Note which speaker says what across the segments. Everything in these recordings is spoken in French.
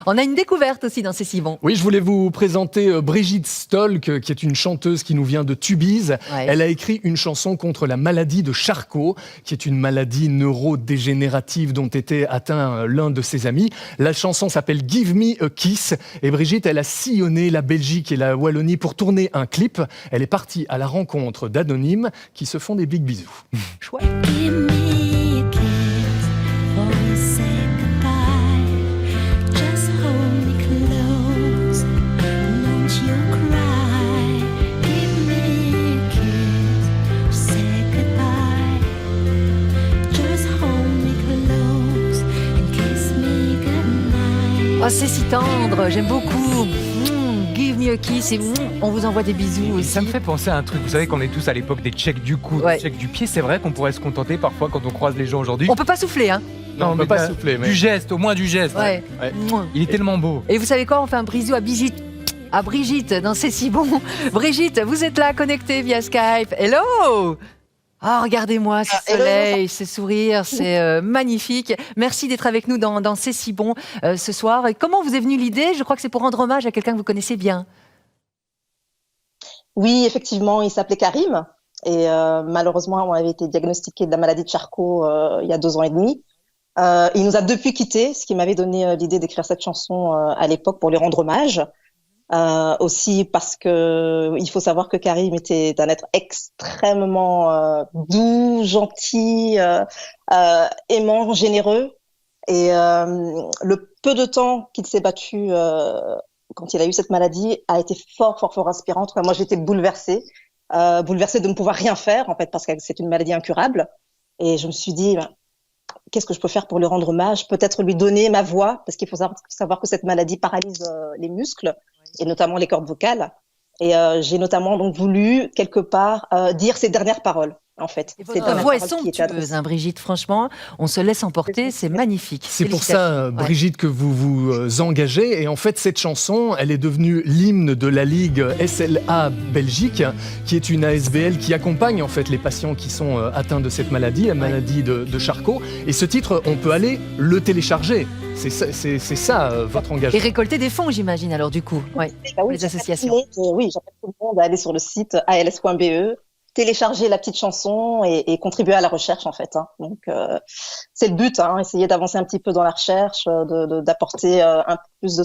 Speaker 1: On a une découverte aussi dans C'est si bon.
Speaker 2: Oui, je voulais vous présenter Brigitte Stolk, qui est une chanteuse qui nous vient de Tubize.
Speaker 1: Ouais.
Speaker 2: Elle a écrit une chanson contre la maladie de Charcot, qui est une maladie neurodégénérative dont était atteint l'un de ses amis. La chanson s'appelle Give Me a Kiss. Et Brigitte, elle a sillonné la Belgique et la Wallonie pour tourner un clip. Elle est partie à la rencontre d'anonymes qui se font des big bisous.
Speaker 1: Chouette.
Speaker 3: Give me a kiss before we say goodbye. Just hold me close, don't you cry. Give me a kiss, say goodbye. Just hold me close and kiss me goodnight.
Speaker 1: Oh, c'est si tendre, j'aime beaucoup. Give me a kiss et on vous envoie des bisous aussi.
Speaker 4: Ça me fait penser à un truc, vous savez qu'on est tous à l'époque des checks du cou,
Speaker 1: Ouais.
Speaker 4: des checks du pied, c'est vrai qu'on pourrait se contenter parfois quand on croise les gens aujourd'hui.
Speaker 1: On peut pas souffler, hein.
Speaker 2: Non, on
Speaker 4: mais
Speaker 2: peut pas
Speaker 4: d'un-
Speaker 2: souffler. Mais...
Speaker 4: Du geste, au moins du geste.
Speaker 1: Ouais.
Speaker 2: Ouais.
Speaker 1: Mouah.
Speaker 4: Il est tellement beau.
Speaker 1: Et vous savez quoi, on fait un bisou à Brigitte. À Brigitte, dans C'est si bon. Brigitte, vous êtes là, connectée via Skype. Hello! Oh, regardez-moi ce soleil, ce sourire, c'est magnifique. Merci d'être avec nous dans C'est si bon ce soir. Et comment vous est venue l'idée? Je crois que c'est pour rendre hommage à quelqu'un que vous connaissez bien.
Speaker 5: Oui, effectivement, il s'appelait Karim et malheureusement, on avait été diagnostiqué de la maladie de Charcot il y a 2 ans et demi. Il nous a depuis quittés, ce qui m'avait donné l'idée d'écrire cette chanson à l'époque pour lui rendre hommage. Aussi parce que il faut savoir que Karim était un être extrêmement doux, gentil, aimant, généreux. Et le peu de temps qu'il s'est battu quand il a eu cette maladie a été fort inspirant. En tout cas, moi, j'étais bouleversée de ne pouvoir rien faire, en fait, parce que c'est une maladie incurable. Et je me suis dit, qu'est-ce que je peux faire pour lui rendre hommage? Peut-être lui donner ma voix, parce qu'il faut savoir que cette maladie paralyse les muscles, et notamment les cordes vocales. Et j'ai notamment donc voulu, quelque part, dire ces dernières paroles. En fait,
Speaker 1: Et votre voix est somptueuse, hein, Brigitte. Franchement, on se laisse emporter, c'est magnifique.
Speaker 2: C'est pour ça, Brigitte, que vous vous engagez. Et en fait, cette chanson, elle est devenue l'hymne de la Ligue SLA Belgique, qui est une ASBL qui accompagne en fait les patients qui sont atteints de cette maladie, la maladie de Charcot. Et ce titre, on peut aller le télécharger. C'est ça votre engagement.
Speaker 1: Et récolter des fonds, j'imagine, alors du coup, ouais, pour les associations.
Speaker 5: Oui, j'appelle tout le monde à aller sur le site als.be, télécharger la petite chanson et contribuer à la recherche, en fait. Hein. Donc, c'est le but, hein, essayer d'avancer un petit peu dans la recherche, d'apporter un peu plus de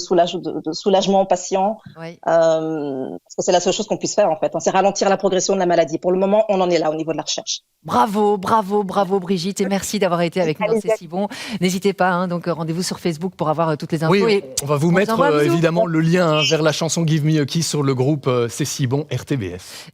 Speaker 5: soulagement aux patients,
Speaker 1: Oui.
Speaker 5: parce que c'est la seule chose qu'on puisse faire, en fait. Hein, c'est ralentir la progression de la maladie. Pour le moment, on en est là au niveau de la recherche.
Speaker 1: Bravo Brigitte, et merci d'avoir été avec nous dans C'est si bon. N'hésitez pas, hein, donc rendez-vous sur Facebook pour avoir toutes les infos.
Speaker 2: Oui,
Speaker 1: et
Speaker 2: on va vous
Speaker 1: on vous
Speaker 2: mettre
Speaker 1: envoie un bisou.
Speaker 2: évidemment le lien vers la chanson Give Me a Kiss sur le groupe C'est si bon RTBF.